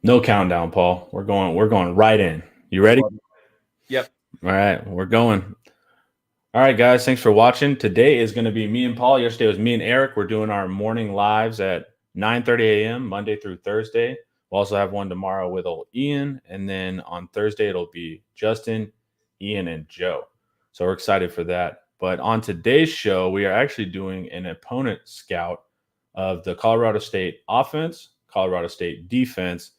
No countdown, Paul. We're going right in. You ready? Yep. All right, we're going. All right, guys, thanks for watching. Today is going to be me and Paul. Yesterday was me and Eric. We're doing our morning lives at 9:30 a.m. Monday through Thursday. We'll also have one tomorrow with old Ian, and then on Thursday it'll be Justin, Ian, and Joe. So we're excited for that. But on today's show, we are actually doing an opponent scout of the Colorado State offense, Colorado State defense,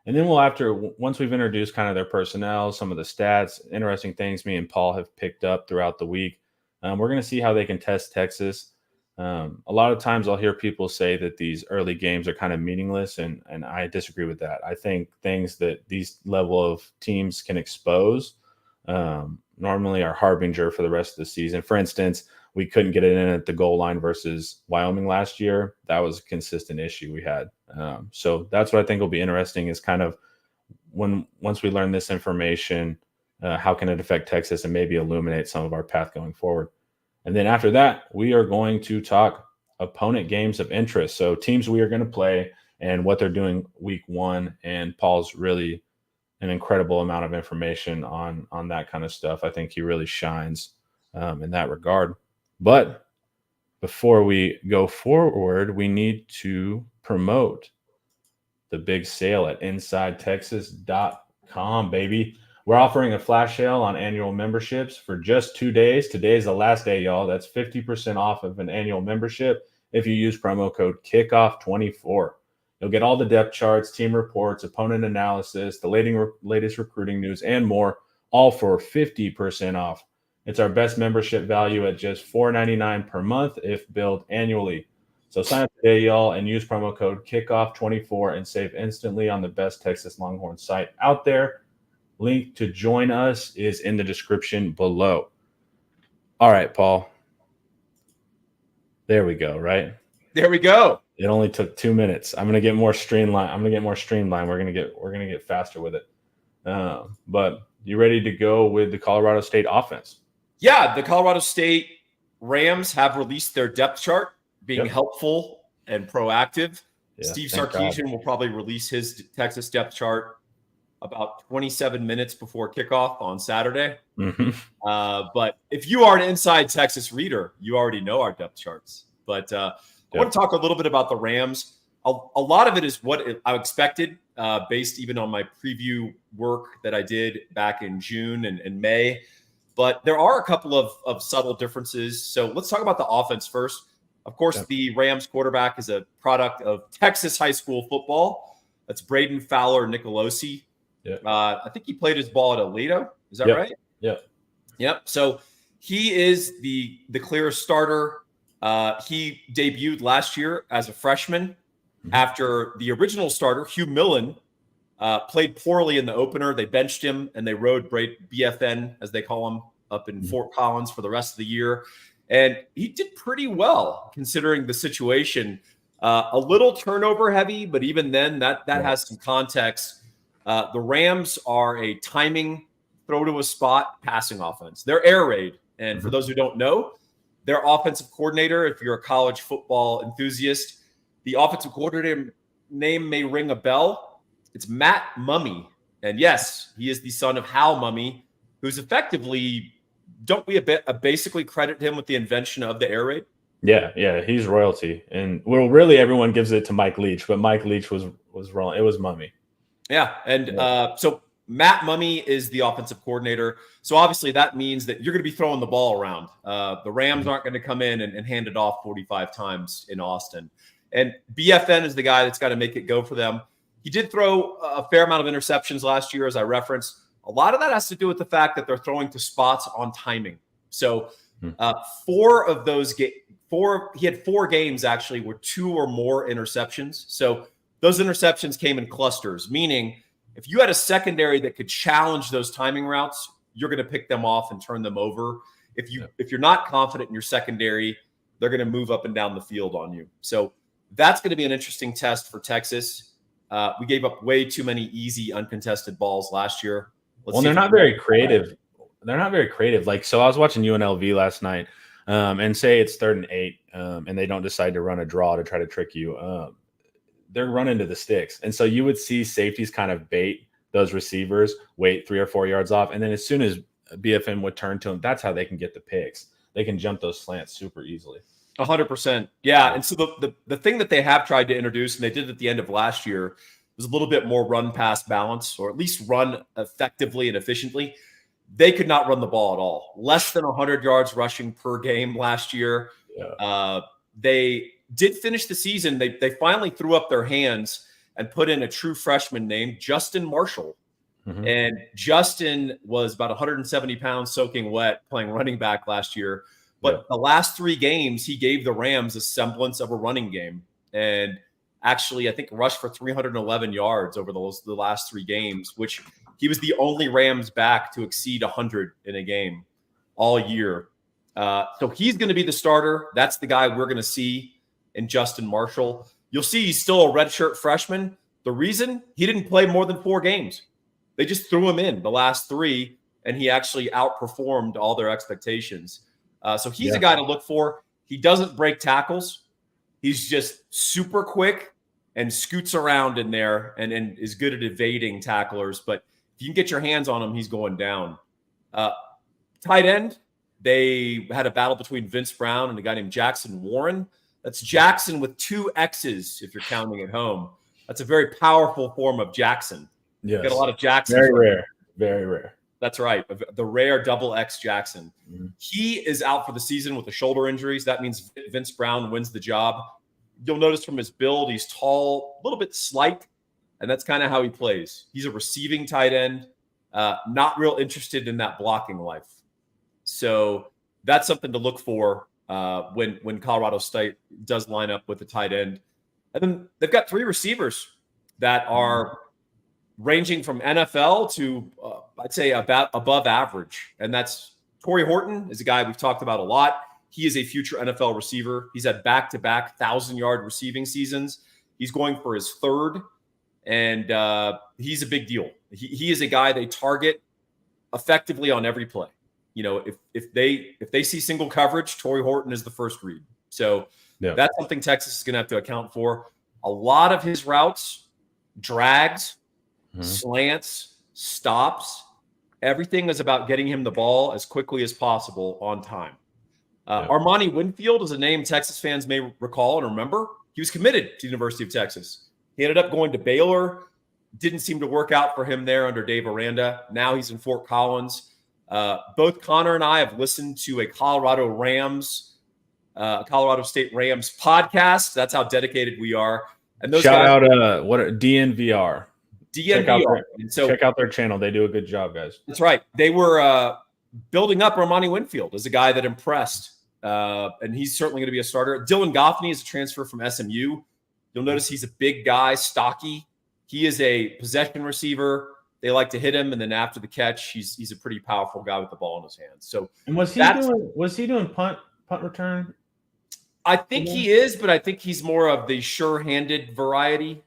and then once we've introduced kind of their personnel, some of the stats, interesting things me and Paul have picked up throughout the week, we're going to see how they can test Texas. A lot of times I'll hear people say that these early games are kind of meaningless, and I disagree with that. I think things that these level of teams can expose normally are harbinger for the rest of the season. For instance, we couldn't get it in at the goal line versus Wyoming last year. That was a consistent issue we had. So that's what I think will be interesting is kind of once we learn this information, how can it affect Texas and maybe illuminate some of our path going forward. And then after that, we are going to talk opponent games of interest. So teams we are going to play and what they're doing week one. And Paul's really an incredible amount of information on that kind of stuff. I think he really shines in that regard. But before we go forward, we need to promote the big sale at InsideTexas.com, baby. We're offering a flash sale on annual memberships for just 2 days. Today is the last day, y'all. That's 50% off of an annual membership if you use promo code KICKOFF24. You'll get all the depth charts, team reports, opponent analysis, the latest recruiting news, and more, all for 50% off. It's our best membership value at just $4.99 per month if billed annually. So sign up today, y'all, and use promo code KICKOFF24 and save instantly on the best Texas Longhorn site out there. Link to join us is in the description below. All right, Paul. There we go, right? There we go. It only took 2 minutes. I'm gonna get more streamlined. We're gonna get faster with it. But you ready to go with the Colorado State offense? Yeah, the Colorado State Rams have released their depth chart, being helpful and proactive. Yeah, Steve Sarkisian will probably release his Texas depth chart about 27 minutes before kickoff on Saturday. But if you are an Inside Texas reader, you already know our depth charts. But I want to talk a little bit about the Rams. A lot of it is what I expected, based even on my preview work that I did back in June and May. But there are a couple of subtle differences. So let's talk about the offense first. Of course, the Rams quarterback is a product of Texas high school football. That's Braden Fowler Nicolosi. I think he played his ball at Aledo. Is that right? Yep. So he is the clear starter. He debuted last year as a freshman after the original starter, Hugh Millen, played poorly in the opener. They benched him and they rode BFN, as they call him, up in Fort Collins for the rest of the year. And he did pretty well considering the situation. A little turnover heavy, but even then that has some context. The Rams are a timing, throw to a spot passing offense. They're air raid. And for those who don't know, their offensive coordinator, if you're a college football enthusiast, the offensive coordinator name may ring a bell. It's Matt Mumme. And yes, he is the son of Hal Mumme, who's effectively, don't we basically credit him with the invention of the air raid? Yeah, he's royalty. And well, really everyone gives it to Mike Leach, but Mike Leach was wrong. It was Mumme. Yeah, and so Matt Mumme is the offensive coordinator. So obviously that means that you're going to be throwing the ball around. The Rams aren't going to come in and hand it off 45 times in Austin. And BFN is the guy that's got to make it go for them. He did throw a fair amount of interceptions last year, as I referenced. A lot of that has to do with the fact that they're throwing to spots on timing. So four of those he had 4 games actually where 2 or more interceptions. So those interceptions came in clusters, meaning if you had a secondary that could challenge those timing routes, you're going to pick them off and turn them over. If you're not confident in your secondary, they're going to move up and down the field on you. So that's going to be an interesting test for Texas. We gave up way too many easy, uncontested balls last year. They're not very creative. They're not very creative. Like, so I was watching UNLV last night, and say it's 3rd and 8, and they don't decide to run a draw to try to trick you. they're running to the sticks. And so you would see safeties kind of bait those receivers, wait 3 or 4 yards off. And then as soon as BFM would turn to them, that's how they can get the picks. They can jump those slants super easily. 100%. Yeah. And so the thing that they have tried to introduce, and they did at the end of last year, was a little bit more run pass balance, or at least run effectively and efficiently. They could not run the ball at all. Less than 100 yards rushing per game last year. Yeah. They did finish the season. They finally threw up their hands and put in a true freshman named Justin Marshall. Mm-hmm. And Justin was about 170 pounds soaking wet playing running back last year. But the last 3 games, he gave the Rams a semblance of a running game. And actually, I think rushed for 311 yards over the last 3 games, which he was the only Rams back to exceed 100 in a game all year. So he's going to be the starter. That's the guy we're going to see in Justin Marshall. You'll see he's still a redshirt freshman. The reason, he didn't play more than 4 games. They just threw him in the last 3, and he actually outperformed all their expectations. So he's a guy to look for. He doesn't break tackles. He's just super quick and scoots around in there and is good at evading tacklers. But if you can get your hands on him, he's going down. Tight end, they had a battle between Vince Brown and a guy named Jackson Warren. That's Jackson with 2 X's if you're counting at home. That's a very powerful form of Jackson. Yes. Got a lot of Jackson. Very rare. Very rare. That's right. The rare double X Jackson. Mm-hmm. He is out for the season with the shoulder injuries. That means Vince Brown wins the job. You'll notice from his build, he's tall, a little bit slight, and that's kind of how he plays. He's a receiving tight end, not real interested in that blocking life. So that's something to look for when Colorado State does line up with the tight end. And then they've got 3 receivers that are ranging from NFL to, I'd say, about above average. And that's Torrey Horton is a guy we've talked about a lot. He is a future NFL receiver. He's had back-to-back 1,000-yard receiving seasons. He's going for his 3rd, and he's a big deal. He is a guy they target effectively on every play. You know, if they see single coverage, Torrey Horton is the first read. So that's something Texas is going to have to account for. A lot of his routes, drags, slants, stops, everything is about getting him the ball as quickly as possible on time. Armani Winfield is a name Texas fans may recall and remember. He was committed to the University of Texas. He ended up going to Baylor. Didn't seem to work out for him there under Dave Aranda. Now he's in Fort Collins. Both Connor and I have listened to a Colorado State Rams podcast. That's how dedicated we are. And those shout out DNVR. DNVR. Check out their channel. They do a good job, guys. That's right. They were building up Armani Winfield as a guy that impressed. And he's certainly going to be a starter. Dylan Goffney is a transfer from SMU. You'll notice he's a big guy, stocky. He is a possession receiver. They like to hit him, and then after the catch, he's a pretty powerful guy with the ball in his hands. So, and was he doing punt return? I think he is, but I think he's more of the sure-handed variety.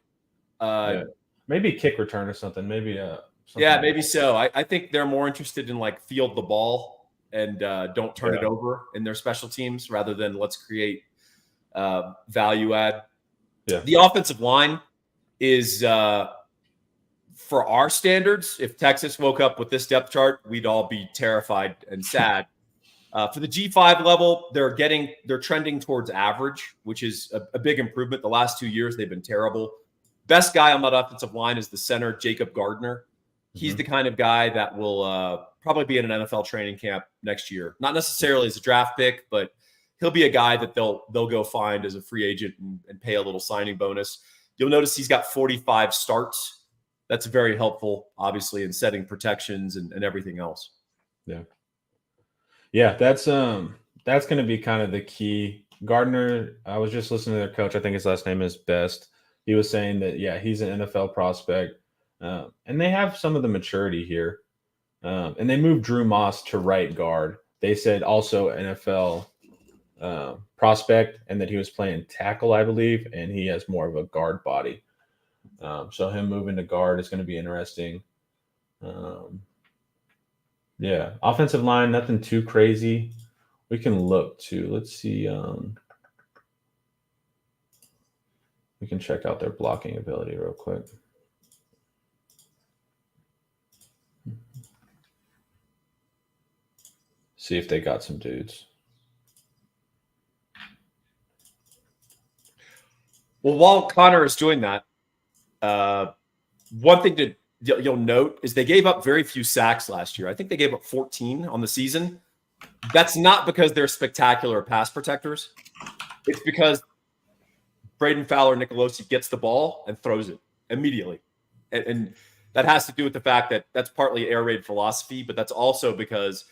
Maybe kick return or something. Maybe maybe so. I think they're more interested in like field the ball and don't turn it over in their special teams rather than let's create value add. Yeah. The offensive line is for our standards. If Texas woke up with this depth chart, we'd all be terrified and sad. For the G5 level, they're trending towards average, which is a big improvement. The last 2 years, they've been terrible. Best guy on that offensive line is the center, Jacob Gardner. He's the kind of guy that will probably be in an NFL training camp next year. Not necessarily as a draft pick, but he'll be a guy that they'll go find as a free agent and pay a little signing bonus. You'll notice he's got 45 starts. That's very helpful, obviously, in setting protections and everything else. Yeah, that's going to be kind of the key. Gardner, I was just listening to their coach. I think his last name is Best. He was saying that, he's an NFL prospect. And they have some of the maturity here. And they moved Drew Moss to right guard. They said also NFL prospect and that he was playing tackle, I believe, and he has more of a guard body. So him moving to guard is going to be interesting. Offensive line, nothing too crazy. We can look too. Let's see. We can check out their blocking ability real quick. See if they got some dudes. Well, while Connor is doing that, one thing you'll note is they gave up very few sacks last year. I think they gave up 14 on the season. That's not because they're spectacular pass protectors. It's because Braden Fowler Nicolosi gets the ball and throws it immediately. And that has to do with the fact that that's partly air raid philosophy, but that's also because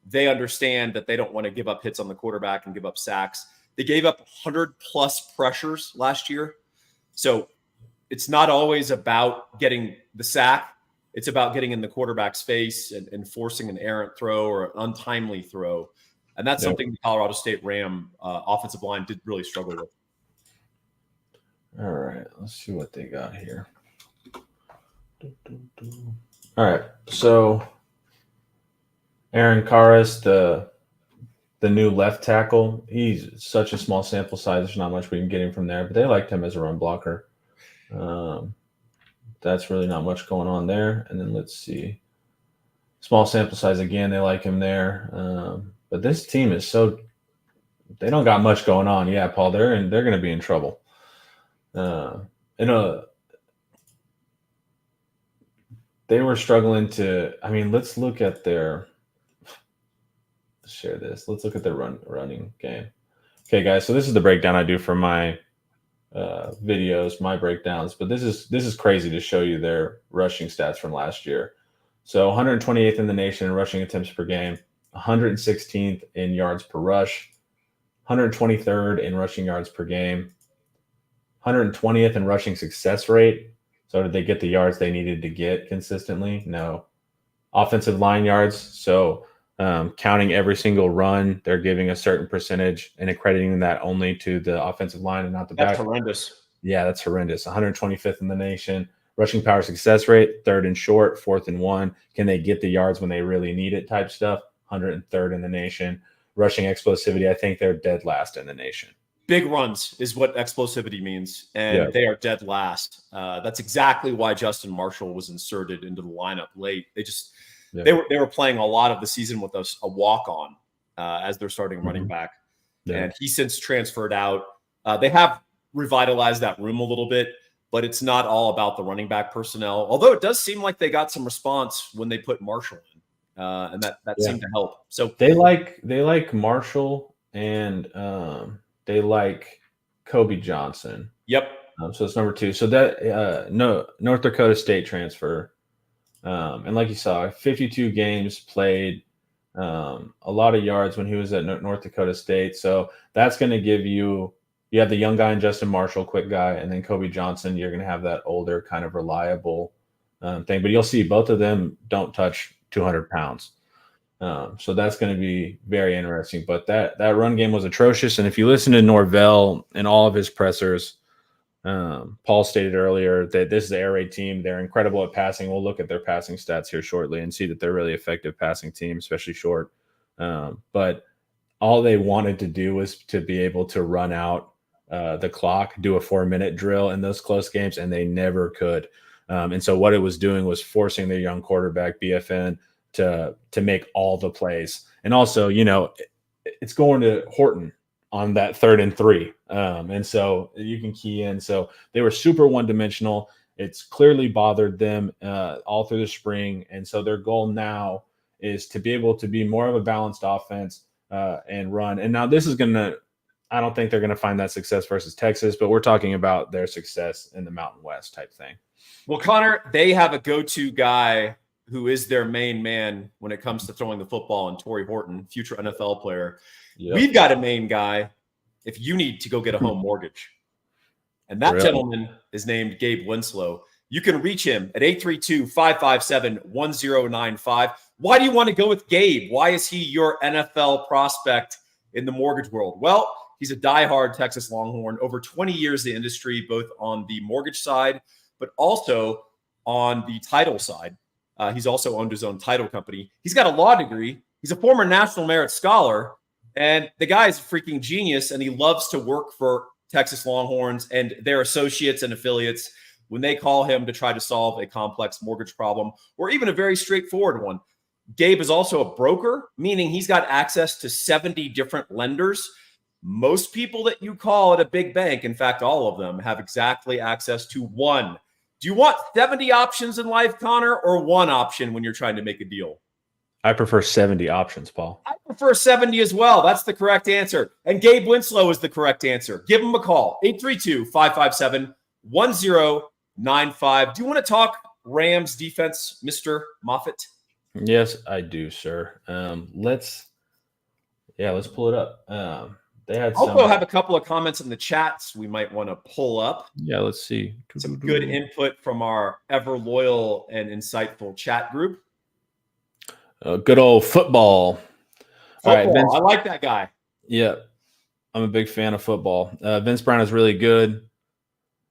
they understand that they don't want to give up hits on the quarterback and give up sacks. They gave up 100+ pressures last year. So it's not always about getting the sack. It's about getting in the quarterback's face and forcing an errant throw or an untimely throw. And that's something the Colorado State Ram offensive line did really struggle with. All right, let's see what they got here. All right, so Aaron Karras, the new left tackle, he's such a small sample size. There's not much we can get him from there, but they liked him as a run blocker. That's really not much going on there. And then let's see. Small sample size again, they like him there. But this team is they don't got much going on. Yeah, Paul, they're going to be in trouble. They were struggling let's look at their share this. Let's look at their running game. Okay, guys, so this is the breakdown I do for my videos, my breakdowns, but this is crazy to show you their rushing stats from last year. So 128th in the nation in rushing attempts per game, 116th in yards per rush, 123rd in rushing yards per game, 120th in rushing success rate. So did they get the yards they needed to get consistently? No. Offensive line yards. So counting every single run, they're giving a certain percentage and accrediting that only to the offensive line and not the back. That's horrendous. Yeah, that's horrendous. 125th in the nation. Rushing power success rate, 3rd and short, 4th and 1. Can they get the yards when they really need it type stuff? 103rd in the nation. Rushing explosivity, I think they're dead last in the nation. Big runs is what explosivity means, and they are dead last. That's exactly why Justin Marshall was inserted into the lineup late. They were playing a lot of the season with a walk-on as their starting running back, and he since transferred out. They have revitalized that room a little bit, but it's not all about the running back personnel. Although it does seem like they got some response when they put Marshall in, and that seemed to help. So they like Marshall and they like Kobe Johnson. Yep. So it's number 2. So that North Dakota State transfer. And like you saw, 52 games played, a lot of yards when he was at North Dakota State. So that's going to give you have the young guy in Justin Marshall, quick guy, and then Kobe Johnson. You're going to have that older kind of reliable thing. But you'll see both of them don't touch 200 pounds. So that's going to be very interesting. But that run game was atrocious. And if you listen to Norvell and all of his pressers, Paul stated earlier that this is the air raid team. They're incredible at passing. We'll look at their passing stats here shortly and see that they're really effective passing team, especially short. But all they wanted to do was to be able to run out the clock, do a 4-minute drill in those close games, and they never could. And so what it was doing was forcing their young quarterback, BFN, to make all the plays. And also, it's going to Horton on that 3rd and 3. And so you can key in. So they were super one-dimensional. It's clearly bothered them all through the spring. And so their goal now is to be able to be more of a balanced offense and run. And now this is I don't think they're going to find that success versus Texas, but we're talking about their success in the Mountain West type thing. Well, Connor, they have a go-to guy who is their main man when it comes to throwing the football, and Torrey Horton, future NFL player. Yep. We've got a main guy if you need to go get a home mortgage. And that gentleman is named Gabe Winslow. You can reach him at 832-557-1095. Why do you want to go with Gabe? Why is he your NFL prospect in the mortgage world? Well, he's a diehard Texas Longhorn, over 20 years in the industry, both on the mortgage side, but also on the title side. He's also owned his own title company. He's got a law degree. He's a former National Merit Scholar, and the guy is a freaking genius, and he loves to work for Texas Longhorns and their associates and affiliates when they call him to try to solve a complex mortgage problem or even a very straightforward one. Gabe is also a broker, meaning he's got access to 70 different lenders. Most people that you call at a big bank, in fact, all of them, have exactly access to one. Do you want 70 options in life, Connor, or one option when you're trying to make a deal? I prefer 70 options, Paul. I prefer 70 as well. That's the correct answer. And Gabe Winslow is the correct answer. Give him a call, 832-557-1095. Do you want to talk Rams defense, Mr. Moffitt? Yes, I do, sir. Let's pull it up. They had also have a couple of comments in the chats we might want to pull up. Yeah, let's see. Some good input from our ever loyal and insightful chat group. Good old football. All right, Vince, I like that guy. Yeah, I'm a big fan of football. Vince Brown is really good.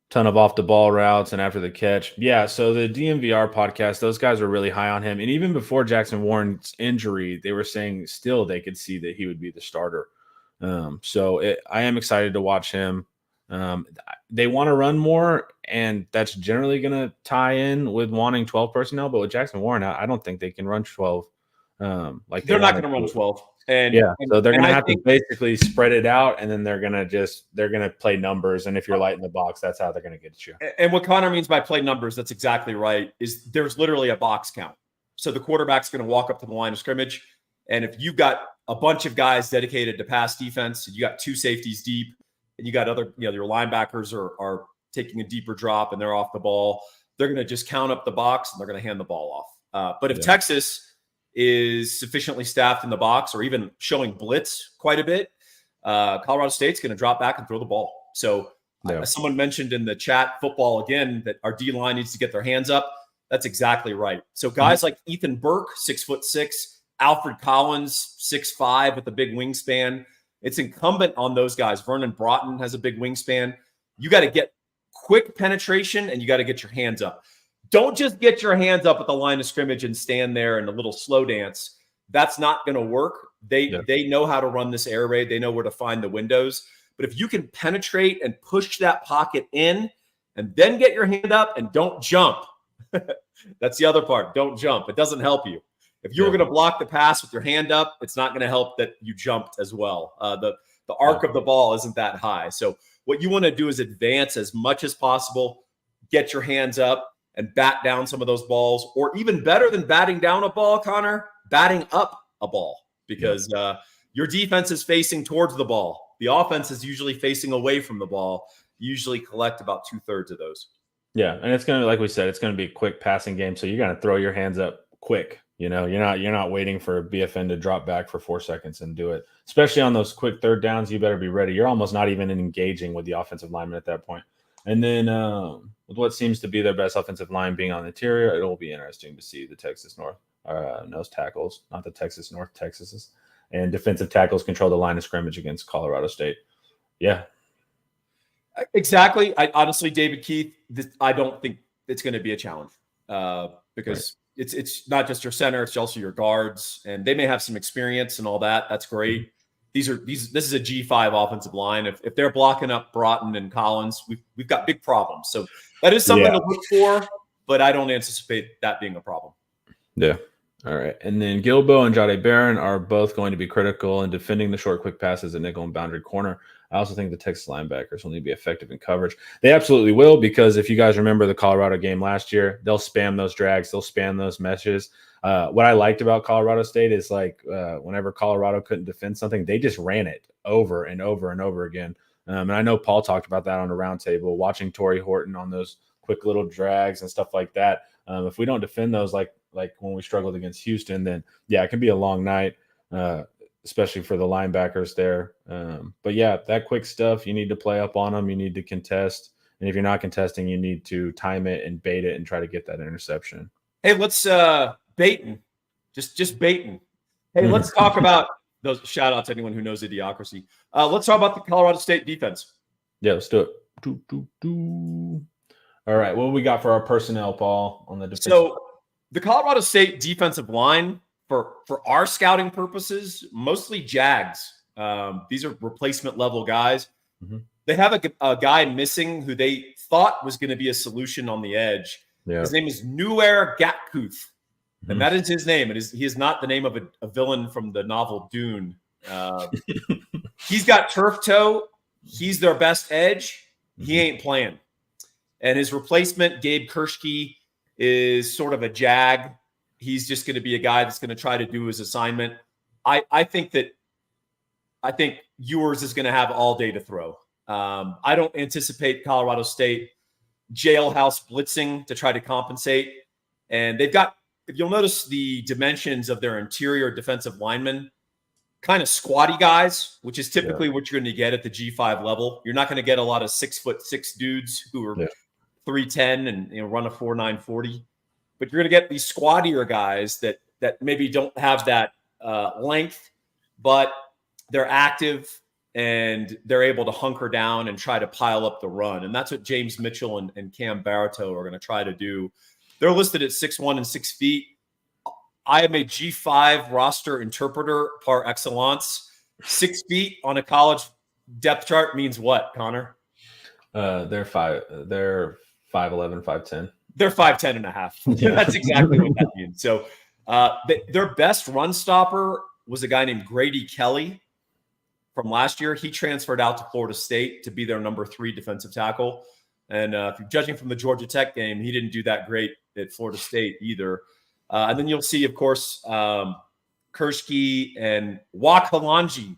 Ton of off the ball routes and after the catch. Yeah, so the DMVR podcast, those guys were really high on him. And even before Jackson Warren's injury, they were saying still they could see that he would be the starter. I am excited to watch him. They want to run more, and that's generally going to tie in with wanting 12 personnel. But with Jackson Warren, I don't think they can run 12. They're not going to run 12. So they're going to have to basically spread it out, and then they're going to play numbers. And if you're light in the box, that's how they're going to get you. And what Connor means by play numbers, that's exactly right, is there's literally a box count. So the quarterback's going to walk up to the line of scrimmage, and if you've got a bunch of guys dedicated to pass defense, and you got two safeties deep, and you got other, your linebackers are taking a deeper drop and they're off the ball, they're going to just count up the box and they're going to hand the ball off. But if Texas is sufficiently staffed in the box or even showing blitz quite a bit, Colorado State's going to drop back and throw the ball. So someone mentioned in the chat football again that our D-line needs to get their hands up. That's exactly right. So guys like Ethan Burke, 6'6", Alfred Collins, 6'5", with a big wingspan. It's incumbent on those guys. Vernon Broughton has a big wingspan. You got to get quick penetration and you got to get your hands up. Don't just get your hands up at the line of scrimmage and stand there in a little slow dance. That's not going to work. They know how to run this air raid. They know where to find the windows. But if you can penetrate and push that pocket in and then get your hand up and don't jump, that's the other part. Don't jump. It doesn't help you. If you were going to block the pass with your hand up, it's not going to help that you jumped as well. The arc of the ball isn't that high. So what you want to do is advance as much as possible, get your hands up and bat down some of those balls, or even better than batting down a ball, Connor, batting up a ball, because your defense is facing towards the ball. The offense is usually facing away from the ball. You usually collect about 2/3 of those. Yeah, and it's going to, like we said, it's going to be a quick passing game. So you're going to throw your hands up quick. You're not waiting for BFN to drop back for 4 seconds and do it. Especially on those quick third downs, you better be ready. You're almost not even engaging with the offensive lineman at that point. And then with what seems to be their best offensive line being on the interior, it'll be interesting to see the Texas North nose tackles, not the Texas North Texases, and defensive tackles control the line of scrimmage against Colorado State. Yeah. Exactly. Honestly, David Keith, I don't think it's going to be a challenge because it's not just your center, it's also your guards, and they may have some experience and all that. That's great. This is a G5 offensive line. If they're blocking up Broughton and Collins, we've got big problems. So that is something to look for, but I don't anticipate that being a problem. Yeah. All right. And then Gilbo and Jahdae Barron are both going to be critical in defending the short, quick passes at nickel and boundary corner. I also think the Texas linebackers will need to be effective in coverage. They absolutely will, because if you guys remember the Colorado game last year, they'll spam those drags. They'll spam those meshes. What I liked about Colorado State is whenever Colorado couldn't defend something, they just ran it over and over and over again. And I know Paul talked about that on the roundtable, watching Torrey Horton on those quick little drags and stuff like that. If we don't defend those like when we struggled against Houston, then it can be a long night, especially for the linebackers there. But that quick stuff, you need to play up on them. You need to contest. And if you're not contesting, you need to time it and bait it and try to get that interception. Hey, let's baiting. Just baiting. Hey, let's talk about those. Shout out to anyone who knows Idiocracy. Let's talk about the Colorado State defense. Yeah, let's do it. All right, what we got for our personnel, Paul, on the defense? So the Colorado State defensive line, for our scouting purposes, mostly Jags. These are replacement level guys. They have a guy missing who they thought was going to be a solution on the edge. Yeah. His name is Nuer Gatkuth, and that is his name. He is not the name of a villain from the novel Dune. He's got turf toe. He's their best edge. He ain't playing. And his replacement, Gabe Kershke, is sort of a jag. He's just going to be a guy that's going to try to do his assignment. I think Ewers is going to have all day to throw. I don't anticipate Colorado State jailhouse blitzing to try to compensate. And they've got, if you'll notice the dimensions of their interior defensive linemen, kind of squatty guys, which is typically what you're going to get at the G5 level. You're not going to get a lot of 6'6" dudes who are 310 and run a 4.9 40, but you're going to get these squattier guys that maybe don't have that length, but they're active and they're able to hunker down and try to pile up the run. And that's what James Mitchell and Cam Baratow are going to try to do. They're listed at 6'1" and 6 feet. I am a G5 roster interpreter par excellence. 6 feet on a college depth chart means what, Connor? They're 5'11", 5'10". They're 5'10" and a half. That's exactly what that means. So their best run stopper was a guy named Grady Kelly from last year. He transferred out to Florida State to be their number 3 defensive tackle. And if you're judging from the Georgia Tech game, he didn't do that great at Florida State either. And then you'll see, of course, Kershke and Wakalanji,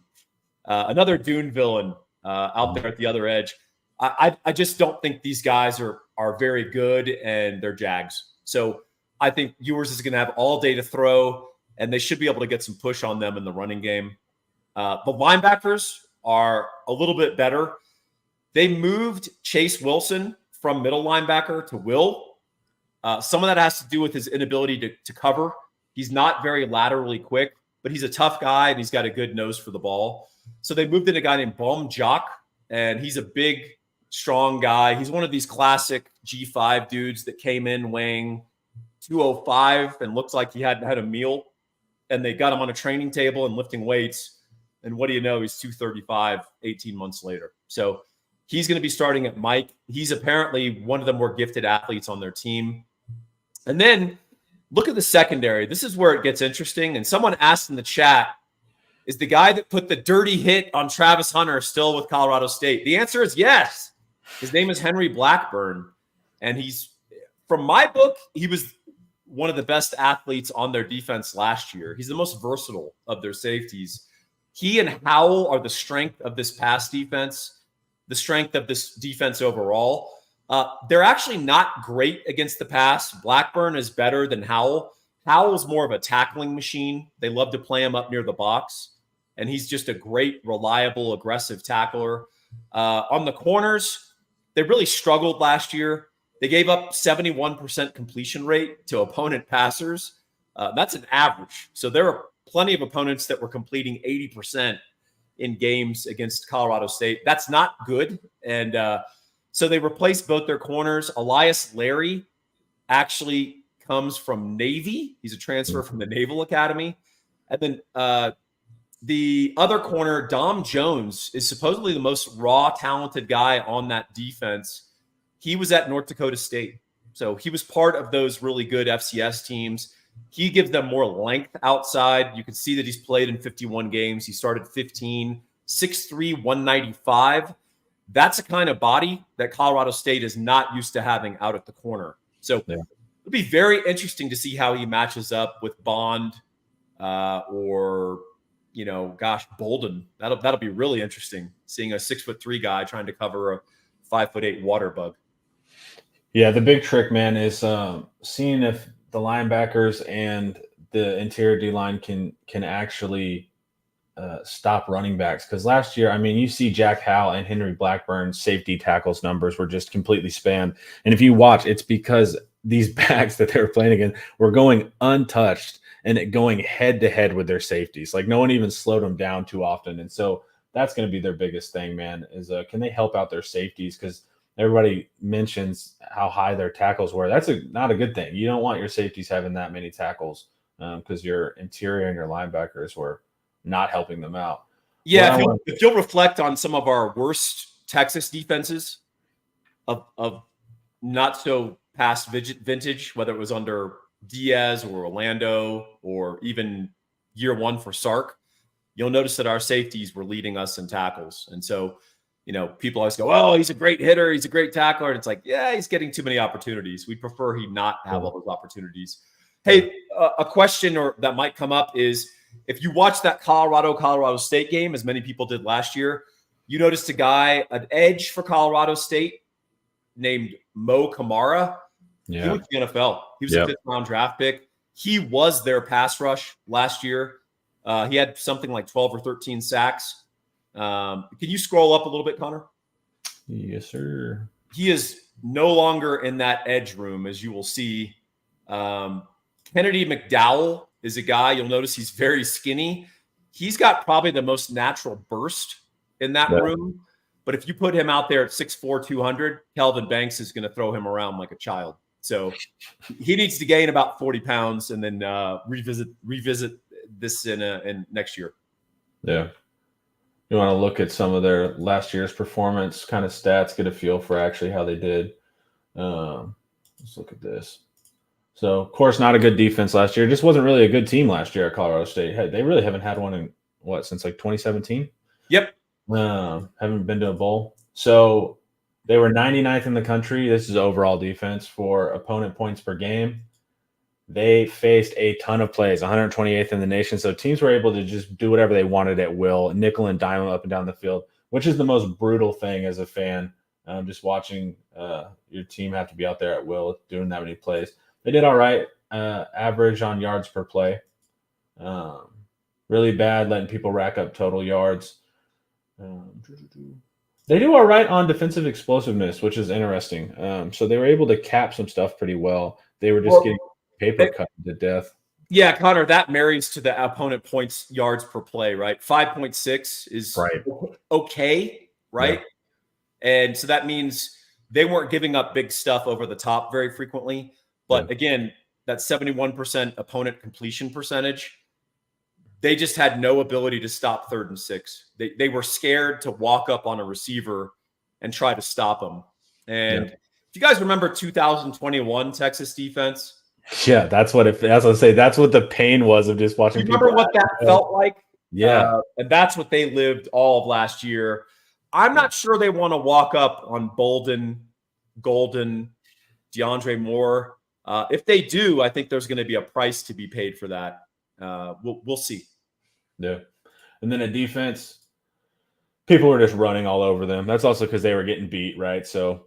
another Dune villain out there at the other edge. I just don't think these guys are very good, and they're Jags. So I think Ewers is going to have all day to throw, and they should be able to get some push on them in the running game. The linebackers are a little bit better. They moved Chase Wilson from middle linebacker to will. Some of that has to do with his inability to cover. He's not very laterally quick, but he's a tough guy, and he's got a good nose for the ball. So they moved in a guy named Bom Jock, and he's a big, strong guy. He's one of these classic G5 dudes that came in weighing 205 and looks like he hadn't had a meal. And they got him on a training table and lifting weights. And what do you know? He's 235 18 months later. So he's going to be starting at Mike. He's apparently one of the more gifted athletes on their team. And then look at the secondary. This is where it gets interesting. And someone asked in the chat, is the guy that put the dirty hit on Travis Hunter still with Colorado State? The answer is yes. His name is Henry Blackburn. And he's, from my book, he was one of the best athletes on their defense last year. He's the most versatile of their safeties. He and Howell are the strength of this pass defense, the strength of this defense overall. They're actually not great against the pass. Blackburn is better than Howell. Howell's more of a tackling machine. They love to play him up near the box, and he's just a great, reliable, aggressive tackler. On the corners, they really struggled last year. They gave up 71% completion rate to opponent passers. That's an average. So there are plenty of opponents that were completing 80% in games against Colorado State. That's not good. And so they replaced both their corners. Elias Larry actually comes from Navy. He's a transfer from the Naval Academy. And then the other corner, Dom Jones, is supposedly the most raw, talented guy on that defense. He was at North Dakota State. So he was part of those really good FCS teams. He gives them more length outside. You can see that he's played in 51 games. He started 15, 6'3", 195. That's a kind of body that Colorado State is not used to having out at the corner. So it'll be very interesting to see how he matches up with Bond or, Bolden. That'll be really interesting, seeing a 6'3" guy trying to cover a 5'8" water bug. Yeah, the big trick, man, is seeing if the linebackers and the interior D-line can actually stop running backs. Because last year, I mean, you see Jack Howell and Henry Blackburn's safety tackles numbers were just completely spammed. And if you watch, it's because these backs that they were playing against were going untouched and going head-to-head with their safeties. Like, no one even slowed them down too often. And so that's going to be their biggest thing, man, is can they help out their safeties? Because everybody mentions how high their tackles were. That's not a good thing. You don't want your safeties having that many tackles because your interior and your linebackers were not helping them out. Yeah, if you'll reflect on some of our worst Texas defenses of not so past vintage, whether it was under Diaz or Orlando or even year one for Sark, you'll notice that our safeties were leading us in tackles. And so, people always go, oh, he's a great hitter, he's a great tackler. And it's like, yeah, he's getting too many opportunities. We prefer he not have all those opportunities. Hey, a question that might come up is, if you watch that Colorado State game, as many people did last year, you noticed an edge for Colorado State named Mo Kamara. Yeah. He went to the NFL. He was a 5th-round draft pick. He was their pass rush last year. He had something like 12 or 13 sacks. Can you scroll up a little bit, Connor? Yes, sir. He is no longer in that edge room, as you will see. Kennedy McDowell is a guy. You'll notice he's very skinny. He's got probably the most natural burst in that room. But if you put him out there at 6'4", 200, Kelvin Banks is going to throw him around like a child. So he needs to gain about 40 pounds and then revisit this in next year. Yeah. You want to look at some of their last year's performance kind of stats, get a feel for actually how they did. Let's look at this. So, of course, not a good defense last year. Just wasn't really a good team last year at Colorado State. They really haven't had one in, since like 2017? Yep. Haven't been to a bowl. So they were 99th in the country. This is overall defense for opponent points per game. They faced a ton of plays, 128th in the nation. So teams were able to just do whatever they wanted at will, nickel and dime up and down the field, which is the most brutal thing as a fan. Just watching your team have to be out there at will doing that many plays. They did all right, average on yards per play. Really bad letting people rack up total yards. They do all right on defensive explosiveness, which is interesting. So they were able to cap some stuff pretty well. They were just getting paper cut to death. Yeah, Connor, that marries to the opponent points yards per play, right? 5.6 is okay, right? Yeah. And so that means they weren't giving up big stuff over the top very frequently. But again, that 71% opponent completion percentage, they just had no ability to stop 3rd and 6. They were scared to walk up on a receiver and try to stop them. And if you guys remember 2021 Texas defense, yeah, that's what the pain was of just watching. You remember what that felt like? Yeah. And that's what they lived all of last year. I'm not sure they want to walk up on Bolden, Golden, DeAndre Moore. If they do, I think there's going to be a price to be paid for that. We'll see. Yeah. And then a defense, people were just running all over them. That's also because they were getting beat, right? So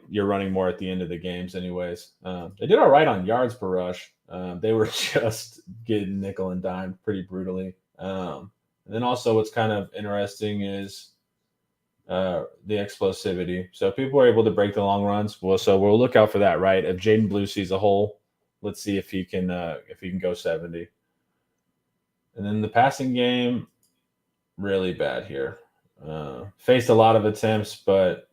you're running more at the end of the games anyways. They did all right on yards per rush. They were just getting nickel and dime pretty brutally. And then also what's kind of interesting is the explosivity. So people were able to break the long runs. Well, so we'll look out for that, right? If Jaden Blue sees a hole, let's see if he can go 70. And then the passing game, really bad here. Faced a lot of attempts, but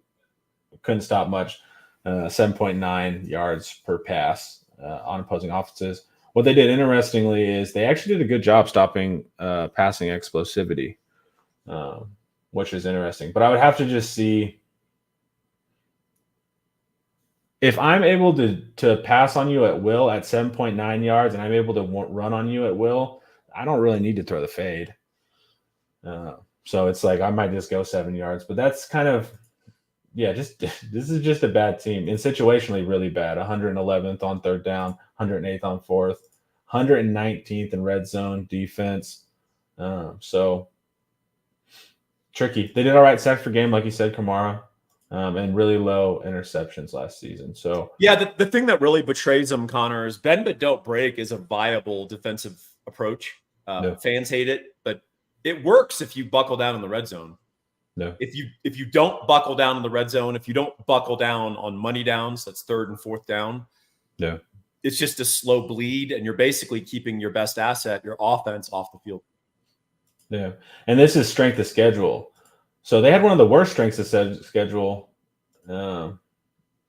couldn't stop much. 7.9 yards per pass on opposing offenses. What they did, interestingly, is they actually did a good job stopping passing explosivity, which is interesting. But I would have to just see if I'm able to pass on you at will at 7.9 yards and I'm able to run on you at will, I don't really need to throw the fade. So it's like I might just go 7 yards, but that's kind of, this is just a bad team. And situationally really bad. 111th on 3rd down, 108th on 4th, 119th in red zone defense. So tricky. They did all right sacks per game, like you said, Kamara, and really low interceptions last season. So yeah, the thing that really betrays them, Connor, is bend but don't break is a viable defensive approach. Fans hate it, but it works if you buckle down in the red zone. No. If you don't buckle down in the red zone, if you don't buckle down on money downs, that's 3rd and 4th down. Yeah. It's just a slow bleed, and you're basically keeping your best asset, your offense, off the field. Yeah. And this is strength of schedule. So they had one of the worst strengths of schedule.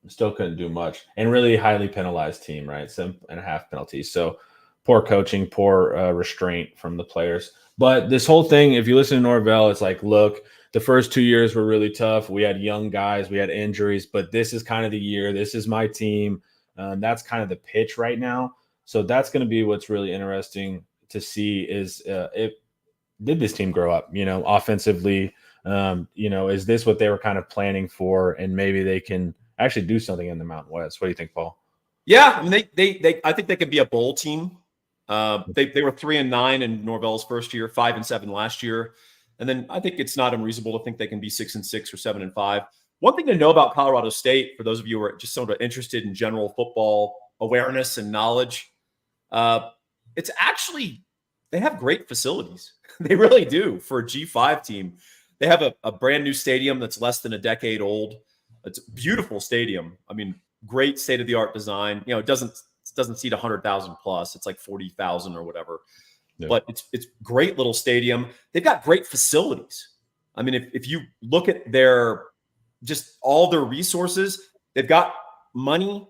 Still couldn't do much. And really highly penalized team, right? 7.5 penalties. So poor coaching, poor restraint from the players. But this whole thing, if you listen to Norvell, it's like, look, the first 2 years were really tough. We had young guys, we had injuries, but this is kind of the year. This is my team. That's kind of the pitch right now. So that's going to be what's really interesting to see is did this team grow up, offensively? Is this what they were kind of planning for? And maybe they can actually do something in the Mountain West. What do you think, Paul? Yeah, I mean, I think they could be a bowl team. They were 3-9 in Norvell's first year, 5-7 last year. And then I think it's not unreasonable to think they can be 6-6 or 7-5. One thing to know about Colorado State, for those of you who are just sort of interested in general football awareness and knowledge, it's actually, they have great facilities. They really do for a G5 team. They have a brand new stadium that's less than a decade old. It's a beautiful stadium. I mean, great state-of-the-art design. It doesn't seat 100,000 plus. It's like 40,000 or whatever. Yeah. But it's great little stadium. They've got great facilities. I mean, if you look at just all their resources, they've got money.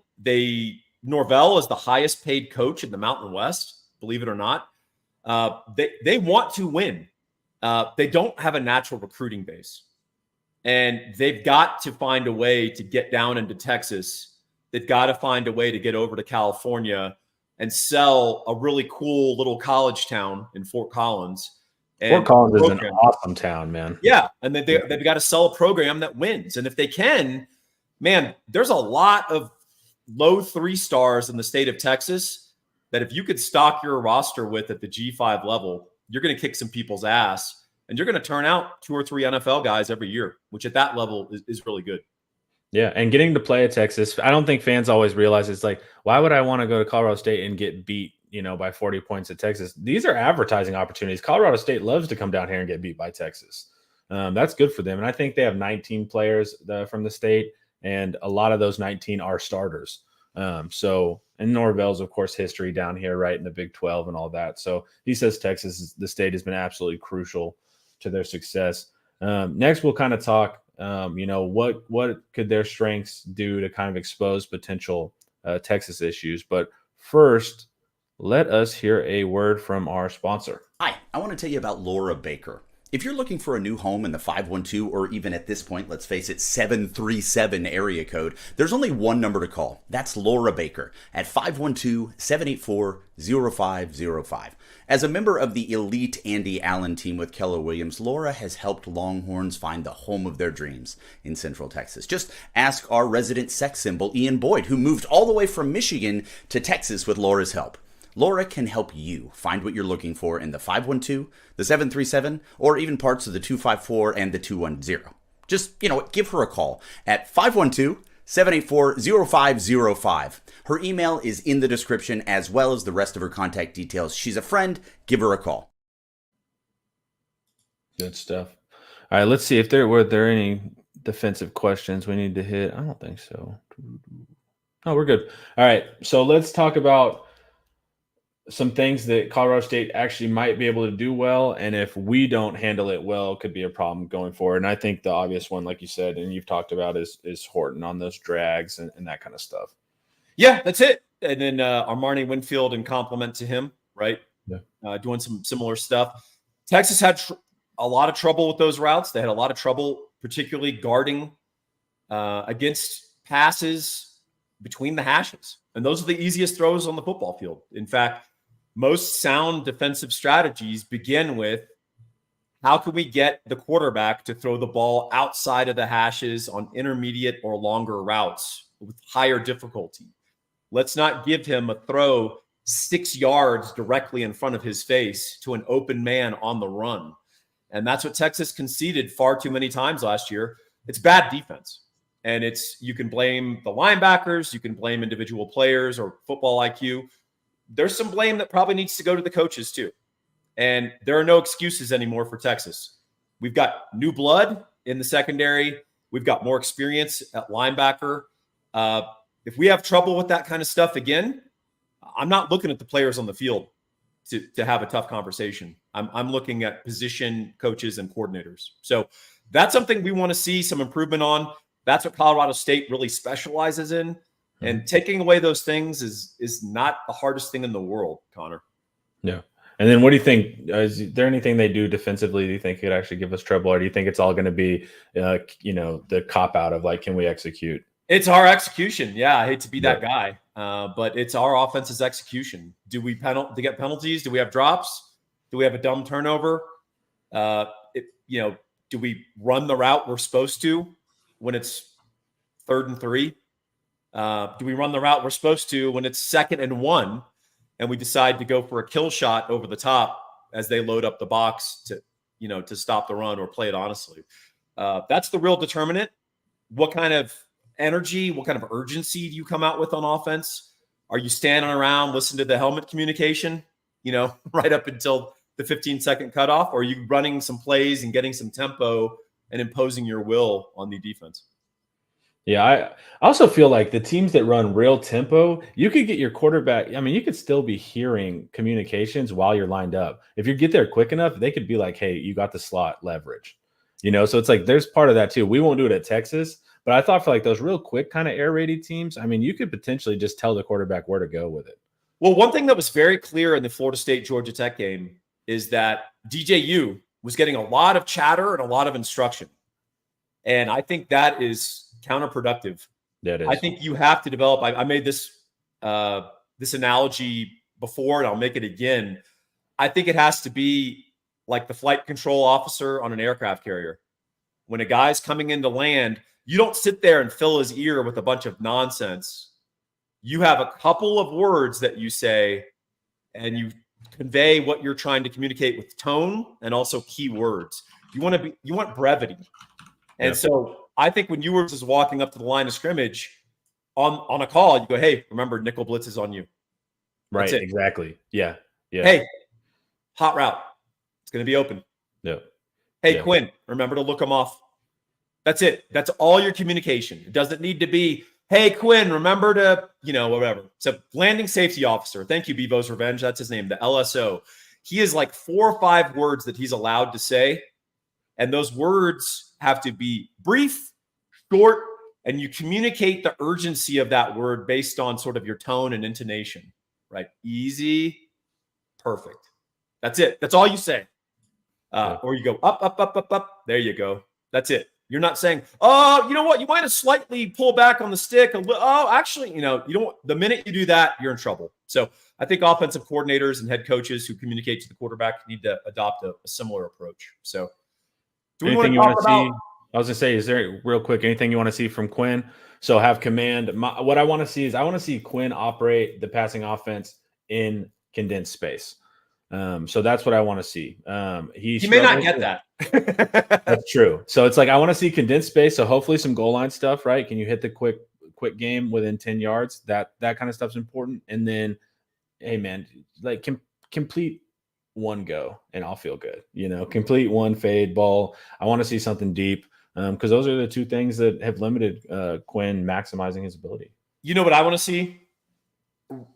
Norvell is the highest paid coach in the Mountain West, believe it or not. They want to win. They don't have a natural recruiting base, and they've got to find a way to get down into Texas. They've got to find a way to get over to California and sell a really cool little college town in Fort Collins. Fort Collins is an awesome town, man. Yeah, and they've got to sell a program that wins. And if they can, man, there's a lot of low 3 stars in the state of Texas that if you could stock your roster with at the G5 level, you're going to kick some people's ass, and you're going to turn out 2 or 3 NFL guys every year, which at that level is really good. Yeah, and getting to play at Texas, I don't think fans always realize it's like, why would I want to go to Colorado State and get beat, by 40 points at Texas? These are advertising opportunities. Colorado State loves to come down here and get beat by Texas. That's good for them. And I think they have 19 players from the state, and a lot of those 19 are starters. And Norvell's, of course, history down here, right, in the Big 12 and all that. So he says Texas, the state has been absolutely crucial to their success. Next, we'll kind of talk, what could their strengths do to kind of expose potential Texas issues. But first, let us hear a word from our sponsor. Hi, I want to tell you about Laura Baker. If you're looking for a new home in the 512, or even at this point, let's face it, 737 area code, there's only one number to call. That's Laura Baker at 512-784-0505. As a member of the elite Andy Allen team with Keller Williams, Laura has helped Longhorns find the home of their dreams in Central Texas. Just ask our resident sex symbol, Ian Boyd, who moved all the way from Michigan to Texas with Laura's help. Laura can help you find what you're looking for in the 512, the 737, or even parts of the 254 and the 210. Just, give her a call at 512-784-0505. Her email is in the description, as well as the rest of her contact details. She's a friend. Give her a call. Good stuff. All right, let's see if were there any defensive questions we need to hit. I don't think so. Oh, we're good. All right, so let's talk about some things that Colorado State actually might be able to do well, and if we don't handle it well, it could be a problem going forward. And I think the obvious one, like you said, and you've talked about, is Horton on those drags and that kind of stuff. Yeah, that's it. And then Armani Winfield in compliment to him, right? Yeah. Doing some similar stuff. Texas had a lot of trouble with those routes. They had a lot of trouble, particularly guarding against passes between the hashes. And those are the easiest throws on the football field. In fact, most sound defensive strategies begin with, how can we get the quarterback to throw the ball outside of the hashes on intermediate or longer routes with higher difficulty? Let's not give him a throw 6 yards directly in front of his face to an open man on the run. And that's what Texas conceded far too many times last year. It's bad defense. And you can blame the linebackers, you can blame individual players or football IQ. There's some blame that probably needs to go to the coaches too. And there are no excuses anymore for Texas. We've got new blood in the secondary. We've got more experience at linebacker. If we have trouble with that kind of stuff again, I'm not looking at the players on the field to have a tough conversation. I'm looking at position coaches and coordinators. So that's something we want to see some improvement on. That's what Colorado State really specializes in. And taking away those things is not the hardest thing in the world, Connor. Yeah. And then what do you think? Is there anything they do defensively do you think could actually give us trouble? Or do you think it's all going to be, the cop out of like, can we execute? It's our execution. Yeah, I hate to be that guy, but it's our offense's execution. Do we get penalties? Do we have drops? Do we have a dumb turnover? Do we run the route we're supposed to when it's 3rd and 3? Do we run the route we're supposed to when it's 2nd and 1, and we decide to go for a kill shot over the top as they load up the box to stop the run or play it honestly? That's the real determinant. What kind of energy, what kind of urgency do you come out with on offense? Are you standing around listening to the helmet communication, right up until the 15-second cutoff? Or are you running some plays and getting some tempo and imposing your will on the defense? Yeah, I also feel like the teams that run real tempo, you could get your quarterback. I mean, you could still be hearing communications while you're lined up. If you get there quick enough, they could be like, hey, you got the slot leverage. So it's like there's part of that too. We won't do it at Texas, but I thought for like those real quick kind of air raid teams, I mean, you could potentially just tell the quarterback where to go with it. Well, one thing that was very clear in the Florida State-Georgia Tech game is that DJU was getting a lot of chatter and a lot of instruction. And I think that is counterproductive. That is. I think you have to develop. I made this analogy before, and I'll make it again. I think it has to be like the flight control officer on an aircraft carrier. When a guy's coming into land, you don't sit there and fill his ear with a bunch of nonsense. You have a couple of words that you say, and you convey what you're trying to communicate with tone and also key words. You want brevity. And so I think when Ewers is walking up to the line of scrimmage on a call, you go, hey, remember, nickel blitz is on you. Right, exactly. Yeah. Hey, hot route. It's going to be open. Yeah. Hey, Quinn, remember to look them off. That's it. That's all your communication. It doesn't need to be, hey, Quinn, remember to, whatever. So landing safety officer. Thank you, Bevo's Revenge. That's his name, the LSO. He has like 4 or 5 words that he's allowed to say. And those words have to be brief, short, and you communicate the urgency of that word based on sort of your tone and intonation, right? Easy, perfect. That's it. That's all you say. Or you go up, up, up, up, up. There you go. That's it. You're not saying, oh, you know what? You might have slightly pulled back on the stick. Actually, you don't. The minute you do that, you're in trouble. So I think offensive coordinators and head coaches who communicate to the quarterback need to adopt a similar approach. So do we anything want you want to see? I was going to say, is there real quick anything you want to see from Quinn? So have command. What I want to see is I want to see Quinn operate the passing offense in condensed space. So that's what I want to see. He may not get that. That's true. So it's like I want to see condensed space. So hopefully some goal line stuff, right? Can you hit the quick game within 10 yards? That kind of stuff's important. And then, hey man, like complete one go and I'll feel good. Complete one fade ball. I want to see something deep because those are the 2 things that have limited Quinn maximizing his ability. You know what I want to see?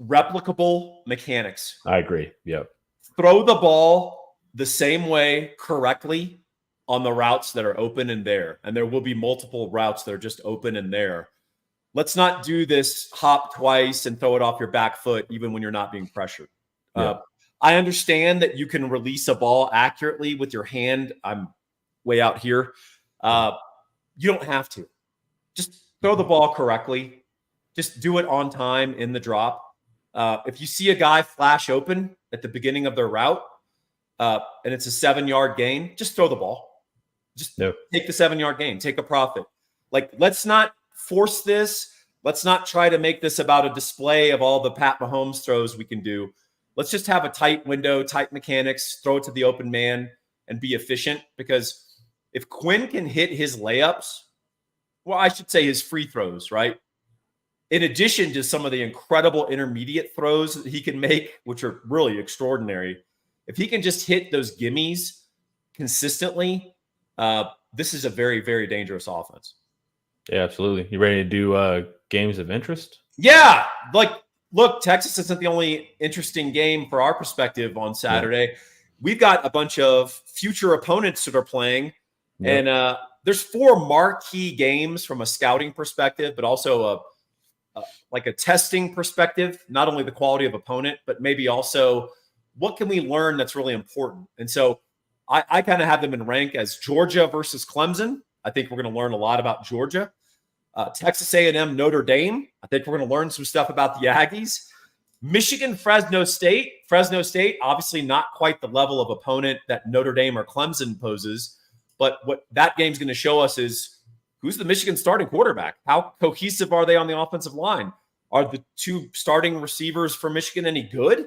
Replicable mechanics. I agree. Yep. Throw the ball the same way correctly on the routes that are open and there. And there will be multiple routes that are just open and there. Let's not do this hop twice and throw it off your back foot, even when you're not being pressured. Yeah. I understand that you can release a ball accurately with your hand. I'm way out here. You don't have to. Just throw the ball correctly. Just do it on time in the drop. If you see a guy flash open at the beginning of their route and it's a 7-yard gain, just throw the ball. Just take the 7-yard gain. Take a profit. Like, let's not force this. Let's not try to make this about a display of all the Pat Mahomes throws we can do. Let's just have a tight window, tight mechanics, throw it to the open man and be efficient. Because if Quinn can hit his layups, well, I should say his free throws, right? In addition to some of the incredible intermediate throws that he can make, which are really extraordinary, if he can just hit those gimmies consistently, this is a very, very dangerous offense. Yeah, absolutely. You ready to do games of interest? Yeah. Look, Texas isn't the only interesting game for our perspective on Saturday. Yeah. We've got a bunch of future opponents that are playing. Yeah. And there's 4 marquee games from a scouting perspective, but also a testing perspective, not only the quality of opponent, but maybe also what can we learn that's really important? And so I kind of have them in rank as Georgia versus Clemson. I think we're going to learn a lot about Georgia. Texas A&M, Notre Dame. I think we're going to learn some stuff about the Aggies. Michigan, Fresno State. Fresno State, obviously not quite the level of opponent that Notre Dame or Clemson poses. But what that game's going to show us is who's the Michigan starting quarterback? How cohesive are they on the offensive line? Are the two starting receivers for Michigan any good?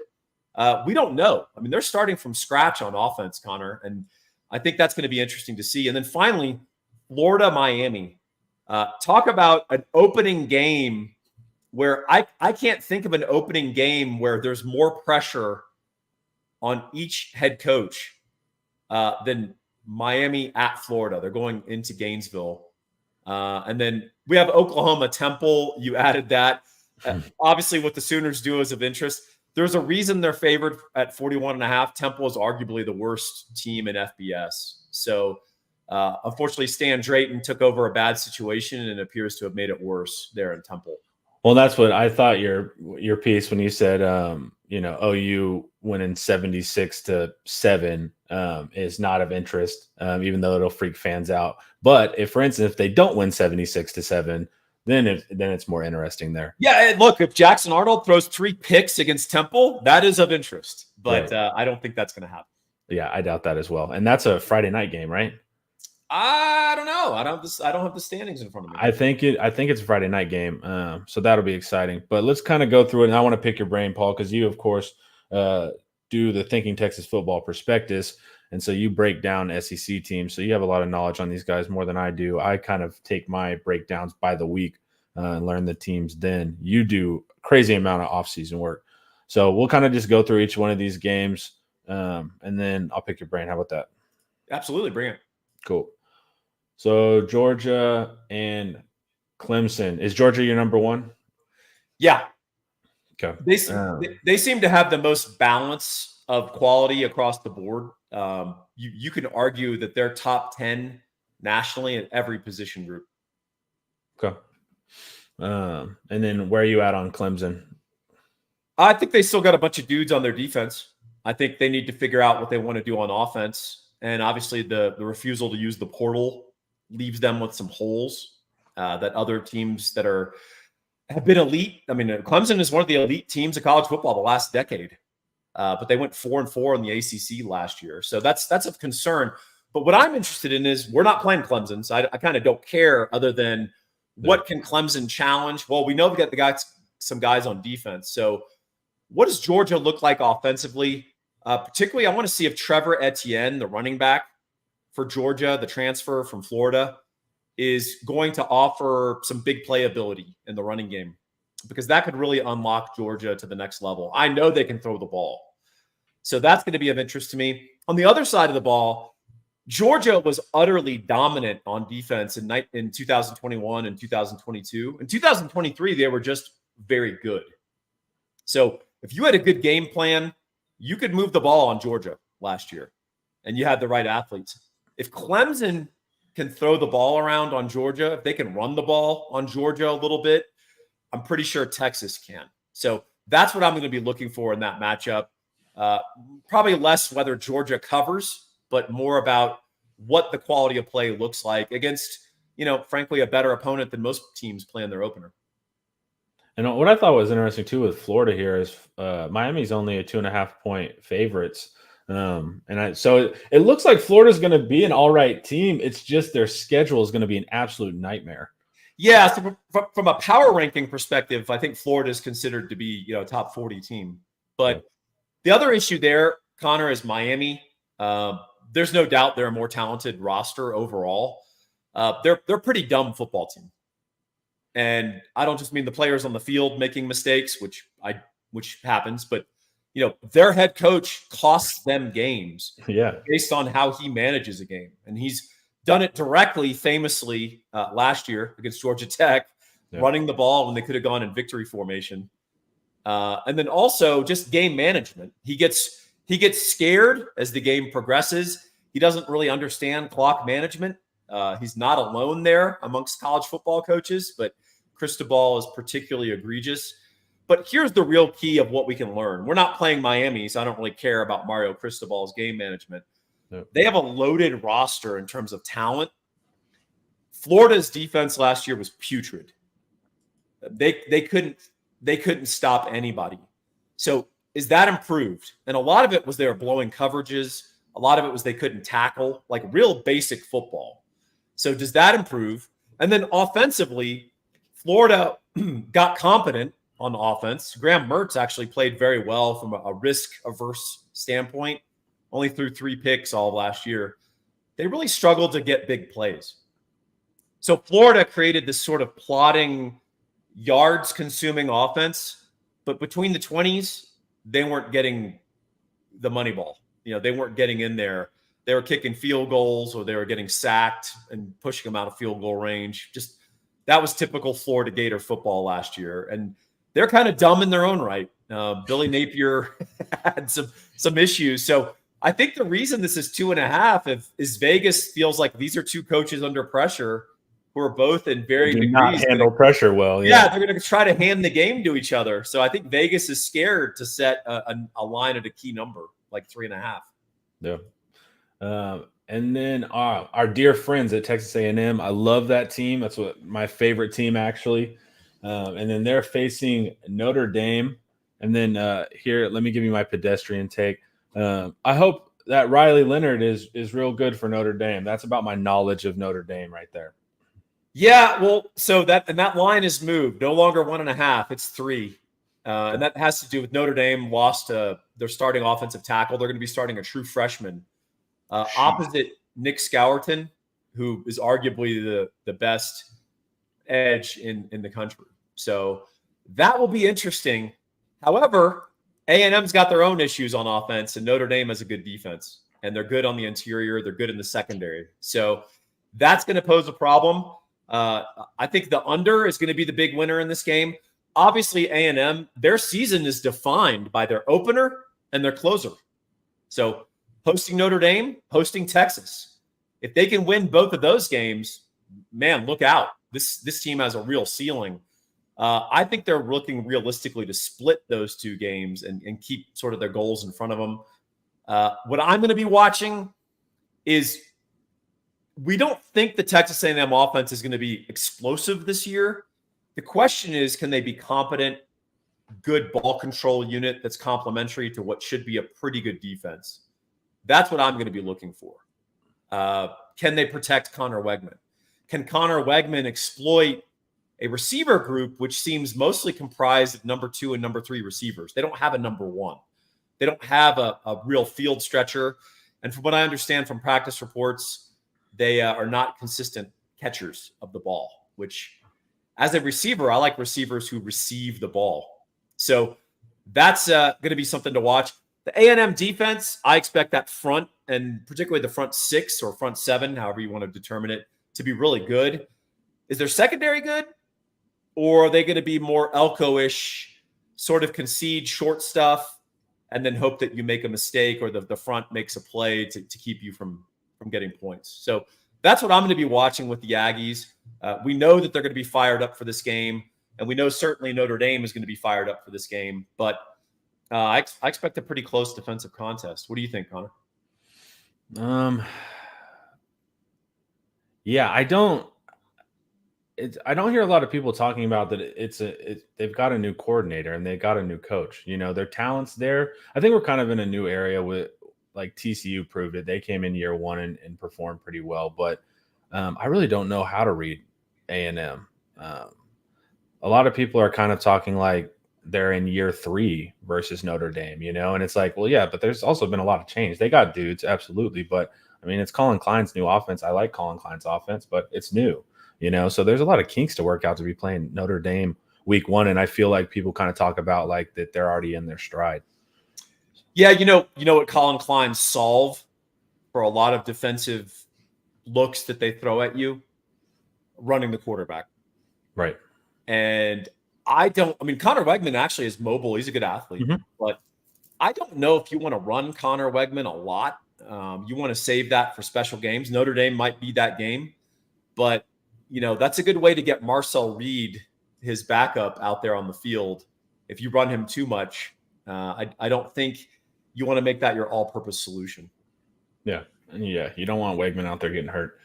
We don't know. I mean, they're starting from scratch on offense, Connor, and I think that's going to be interesting to see. And then finally, Florida, Miami. Talk about an opening game where I can't think of an opening game where there's more pressure on each head coach than Miami at Florida. They're going into Gainesville. And then we have Oklahoma, Temple. You added that. Obviously, what the Sooners do is of interest. There's a reason they're favored at 41.5. Temple is arguably the worst team in FBS. So, unfortunately, Stan Drayton took over a bad situation and appears to have made it worse there in Temple. Well, that's what I thought your piece when you said, OU winning 76-7 is not of interest, even though it'll freak fans out. But if, for instance, if they don't win 76-7, then it's more interesting there. Yeah, look, if Jackson Arnold throws 3 picks against Temple, that is of interest. But right. I don't think that's going to happen. Yeah, I doubt that as well. And that's a Friday night game, right? I don't know. I don't have the standings in front of me. I think it's a Friday night game, so that'll be exciting. But let's kind of go through it, and I want to pick your brain, Paul, because you, of course, do the Thinking Texas Football Prospectus, and so you break down SEC teams. So you have a lot of knowledge on these guys more than I do. I kind of take my breakdowns by the week and learn the teams. Then you do a crazy amount of off-season work. So we'll kind of just go through each one of these games, and then I'll pick your brain. How about that? Absolutely, bring it. Cool. So Georgia and Clemson. Is Georgia your number one? Yeah. Okay. They seem to have the most balance of quality across the board. You can argue that they're top 10 nationally at every position group. Okay. And then where are you at on Clemson? I think they still got a bunch of dudes on their defense. I think they need to figure out what they want to do on offense. And obviously the refusal to use the portal leaves them with some holes that other teams that have been elite. I mean, Clemson is one of the elite teams of college football the last decade, but they went 4-4 in the ACC last year. So that's of concern. But what I'm interested in is we're not playing Clemson, so I kind of don't care other than what can Clemson challenge? Well, we know we got some guys on defense. So what does Georgia look like offensively? Particularly, I want to see if Trevor Etienne, the running back for Georgia, the transfer from Florida, is going to offer some big playability in the running game, because that could really unlock Georgia to the next level. I know they can throw the ball. So that's going to be of interest to me. On the other side of the ball, Georgia was utterly dominant on defense in 2021 and 2022. In 2023, they were just very good. So if you had a good game plan, you could move the ball on Georgia last year, and you had the right athletes. If Clemson can throw the ball around on Georgia, if they can run the ball on Georgia a little bit, I'm pretty sure Texas can. So that's what I'm going to be looking for in that matchup. Probably less whether Georgia covers, but more about what the quality of play looks like against, frankly, a better opponent than most teams play in their opener. And what I thought was interesting too with Florida here is Miami's only a 2.5-point favorites. So it looks like Florida's going to be an all right team. It's just their schedule is going to be an absolute nightmare. Yeah. So from a power ranking perspective, I think Florida is considered to be, a top 40 team. But the other issue there, Connor, is Miami. There's no doubt they're a more talented roster overall. They're a pretty dumb football team. And I don't just mean the players on the field making mistakes, which happens, but their head coach costs them games based on how he manages a game. And he's done it directly, famously, last year against Georgia Tech, running the ball when they could have gone in victory formation. And then also just game management. He gets scared as the game progresses. He doesn't really understand clock management. He's not alone there amongst college football coaches, but Cristobal is particularly egregious. But here's the real key of what we can learn. We're not playing Miami, so I don't really care about Mario Cristobal's game management. Yep. They have a loaded roster in terms of talent. Florida's defense last year was putrid. They couldn't stop anybody. So is that improved? And a lot of it was they were blowing coverages. A lot of it was they couldn't tackle, like real basic football. So does that improve? And then offensively, Florida got competent on offense. Graham Mertz actually played very well from a risk-averse standpoint. Only threw 3 picks all of last year. They really struggled to get big plays. So Florida created this sort of plodding, yards-consuming offense, but between the 20s, they weren't getting the money ball. They weren't getting in there. They were kicking field goals or they were getting sacked and pushing them out of field goal range. Just that was typical Florida Gator football last year. And they're kind of dumb in their own right. Billy Napier had some issues. So I think the reason this is 2.5 is Vegas feels like these are two coaches under pressure who are both in varying degrees. Not handle pressure well. Yeah, they're going to try to hand the game to each other. So I think Vegas is scared to set a line at a key number, like 3.5. Yeah. And then our dear friends at Texas A&M, I love that team. That's my favorite team, actually. And then they're facing Notre Dame. And then here, let me give you my pedestrian take. I hope that Riley Leonard is real good for Notre Dame. That's about my knowledge of Notre Dame right there. Yeah, well, so that line is moved. No longer 1.5, it's 3. And that has to do with Notre Dame lost their starting offensive tackle. They're going to be starting a true freshman opposite Nick Scourton, who is arguably the best edge in the country. So that will be interesting. However, A&M's got their own issues on offense, and Notre Dame has a good defense, and they're good on the interior. They're good in the secondary. So that's going to pose a problem. I think the under is going to be the big winner in this game. Obviously, A&M, their season is defined by their opener and their closer. So hosting Notre Dame, hosting Texas. If they can win both of those games, man, look out. This team has a real ceiling. I think they're looking realistically to split those 2 games and keep sort of their goals in front of them. What I'm going to be watching is we don't think the Texas A&M offense is going to be explosive this year. The question is, can they be competent, good ball control unit that's complementary to what should be a pretty good defense? That's what I'm going to be looking for. Can they protect Connor Wegman? Can Connor Wegman exploit a receiver group which seems mostly comprised of number 2 and number 3 receivers? They don't have a number 1. They don't have a real field stretcher. And from what I understand from practice reports, they are not consistent catchers of the ball, which as a receiver, I like receivers who receive the ball. So that's going to be something to watch. The A&M defense, I expect that front, and particularly the front 6 or front 7, however you want to determine it, to be really good. Is their secondary good? Or are they going to be more Elko-ish, sort of concede short stuff and then hope that you make a mistake or the front makes a play to keep you from getting points? So that's what I'm going to be watching with the Aggies. We know that they're going to be fired up for this game, and we know certainly Notre Dame is going to be fired up for this game. But I expect a pretty close defensive contest. What do you think, Connor? Yeah, I don't hear a lot of people talking about that. They've got a new coordinator and they got a new coach. Their talent's there. I think we're kind of in a new area with, like, TCU proved it. They came in year 1 and performed pretty well, but I really don't know how to read A&M. A lot of people are kind of talking like they're in year 3 versus Notre Dame, and it's like, well, yeah, but there's also been a lot of change. They got dudes, absolutely, but I mean, it's Colin Klein's new offense. I like Colin Klein's offense, but it's new, so there's a lot of kinks to work out to be playing Notre Dame week 1, and I feel like people kind of talk about like that they're already in their stride. Yeah, you know what Colin Klein solve for a lot of defensive looks that they throw at you? Running the quarterback. Right. And Connor Wegman actually is mobile. He's a good athlete. Mm-hmm. But I don't know if you want to run Connor Wegman a lot. You want to save that for special games. Notre Dame might be that game. But, that's a good way to get Marcel Reed, his backup, out there on the field if you run him too much, I don't think you want to make that your all-purpose solution. Yeah, you don't want Wegman out there getting hurt.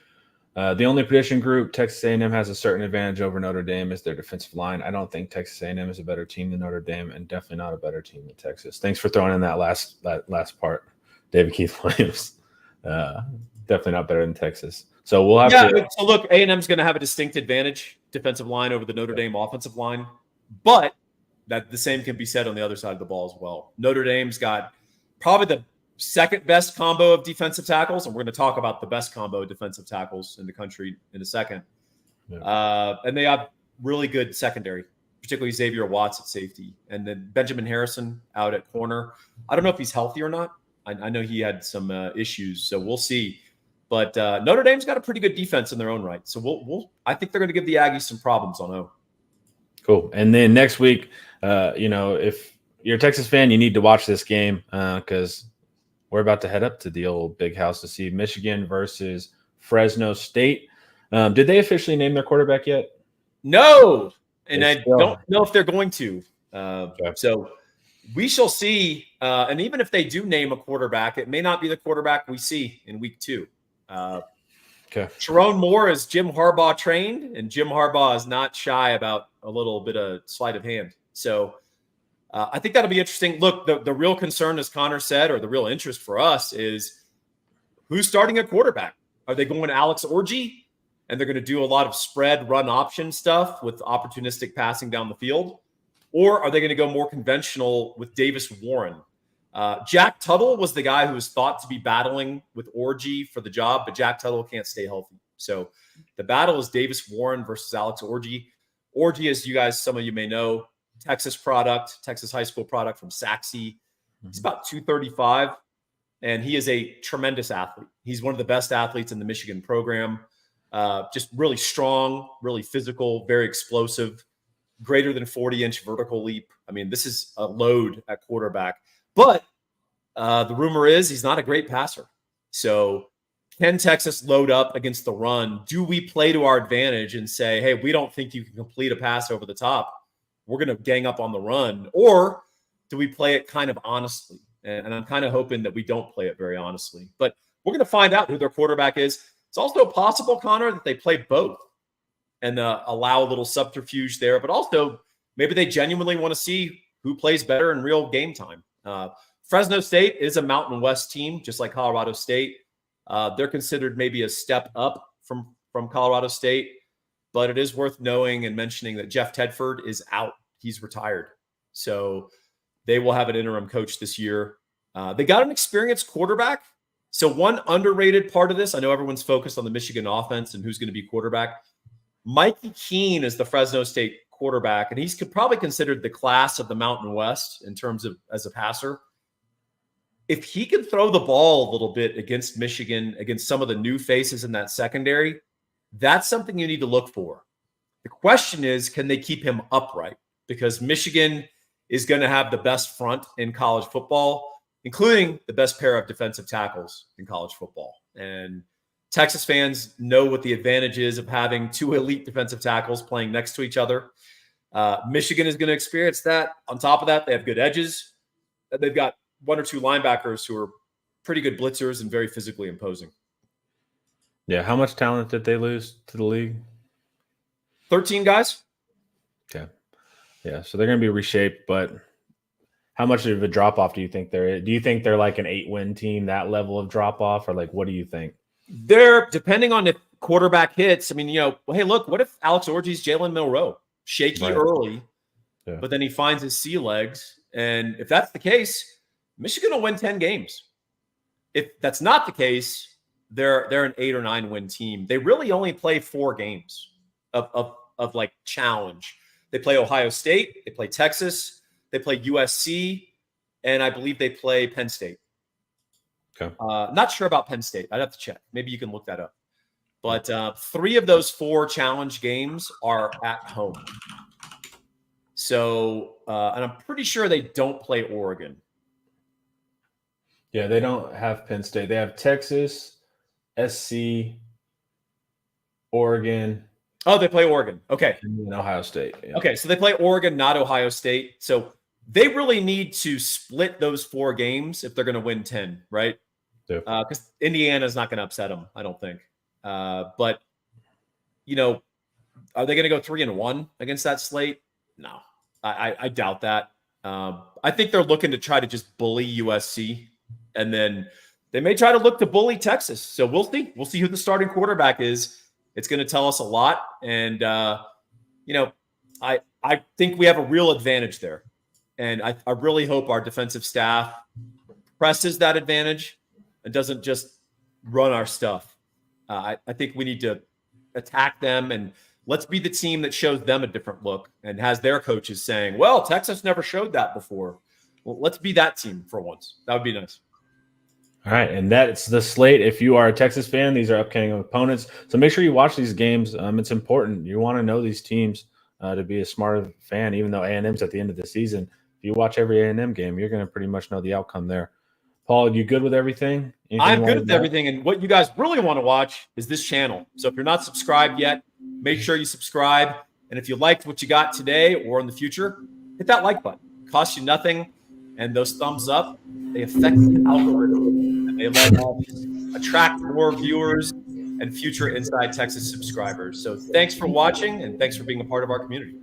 The only prediction group Texas A&M has a certain advantage over Notre Dame is their defensive line. I don't think Texas A&M is a better team than Notre Dame, and definitely not a better team than Texas. Thanks for throwing in that last part, David Keith Williams. Definitely not better than Texas. So we'll have to. So look, A&M's going to have a distinct advantage defensive line over the Notre Dame offensive line, but that the same can be said on the other side of the ball as well. Notre Dame's got probably the second best combo of defensive tackles, and we're going to talk about the best combo of defensive tackles in the country in a second. Yeah. And they have really good secondary, particularly Xavier Watts at safety, and then Benjamin Harrison out at corner. I don't know if he's healthy or not. I know he had some issues, so we'll see. But Notre Dame's got a pretty good defense in their own right, so I think they're going to give the Aggies some problems on O. Cool. And then next week, if you're a Texas fan, you need to watch this game because we're about to head up to the old big house to see Michigan versus Fresno State. Did they officially name their quarterback yet? No, and I don't know if they're going to. Okay. So we shall see. And even if they do name a quarterback, it may not be the quarterback we see in week 2. Okay. Sharon Moore is Jim Harbaugh trained, and Jim Harbaugh is not shy about a little bit of sleight of hand. So I think that'll be interesting. Look, the real concern, as Connor said, or the real interest for us is who's starting a quarterback. Are they going Alex Orji, and they're going to do a lot of spread run option stuff with opportunistic passing down the field? Or are they going to go more conventional with Davis Warren? Jack Tuttle was the guy who was thought to be battling with Orji for the job, but Jack Tuttle can't stay healthy. So the battle is Davis Warren versus Alex Orji. Orji, as some of you may know, Texas high school product from Saxe. He's about 235, and he is a tremendous athlete. He's one of the best athletes in the Michigan program. Just really strong, really physical, very explosive, greater than 40-inch vertical leap. I mean, this is a load at quarterback. But the rumor is he's not a great passer. So can Texas load up against the run? Do we play to our advantage and say, hey, we don't think you can complete a pass over the top. We're going to gang up on the run. Or do we play it kind of honestly? And I'm kind of hoping that we don't play it very honestly. But we're going to find out who their quarterback is. It's also possible, Connor, that they play both and allow a little subterfuge there. But also maybe they genuinely want to see who plays better in real game time. Fresno State is a Mountain West team, just like Colorado State. They're considered maybe a step up from Colorado State, but it is worth knowing and mentioning that Jeff Tedford is out. He's retired. So they will have an interim coach this year. They got an experienced quarterback. So one underrated part of this, I know everyone's focused on the Michigan offense and who's going to be quarterback. Mikey Keene is the Fresno State quarterback, and he's probably considered the class of the Mountain West in terms of as a passer. If he can throw the ball a little bit against Michigan, against some of the new faces in that secondary, that's something you need to look for. The question is, can they keep him upright? Because Michigan is going to have the best front in college football, including the best pair of defensive tackles in college football. And Texas fans know what the advantage is of having two elite defensive tackles playing next to each other. Michigan is going to experience that. On top of that, they have good edges. They've got one or two linebackers who are pretty good blitzers and very physically imposing. Yeah. How much talent did they lose to the league? 13 guys. Okay. Yeah. So they're going to be reshaped, but how much of a drop off do you think there is? Do you think they're like an 8-win team, that level of drop off, or like, what do you think? They're depending on if quarterback hits. I mean, hey, look, what if Alex Orji's Jalen Milroe? Shaky early, but then he finds his sea legs. And if that's the case, Michigan will win 10 games. If that's not the case, they're an 8 or 9 win team. They really only play 4 games of like challenge. They play Ohio State, they play Texas, they play USC, and I believe they play Penn State. Okay. Not sure about Penn State. I'd have to check. Maybe you can look that up. But 3 of those 4 challenge games are at home. So, and I'm pretty sure they don't play Oregon. Yeah, they don't have Penn State. They have Texas, SC, Oregon, Oh, they play Oregon. Okay. And Ohio State. Yeah. Okay, so they play Oregon, not Ohio State. So they really need to split those 4 games if they're going to win 10, right? Because Indiana's not going to upset them, I don't think. But, you know, are they going to go 3-1 against that slate? No, I doubt that. I think they're looking to try to just bully USC, and then they may try to look to bully Texas. So we'll see. We'll see who the starting quarterback is. It's going to tell us a lot. And, you know, I think we have a real advantage there. And I really hope our defensive staff presses that advantage and doesn't just run our stuff. I think we need to attack them, and let's be the team that shows them a different look and has their coaches saying, well, Texas never showed that before. Well, let's be that team for once. That would be nice. All right, and that's the slate. If you are a Texas fan, these are upcoming opponents. So make sure you watch these games. It's important. You want to know these teams to be a smart fan, even though A&M's at the end of the season. If you watch every A&M game, you're going to pretty much know the outcome there. Paul, you good with everything? I'm good with everything. And what you guys really want to watch is this channel. So if you're not subscribed yet, make sure you subscribe. And if you liked what you got today or in the future, hit that like button. It costs you nothing. And those thumbs up, they affect the algorithm. And they let us attract more viewers and future Inside Texas subscribers. So thanks for watching, and thanks for being a part of our community.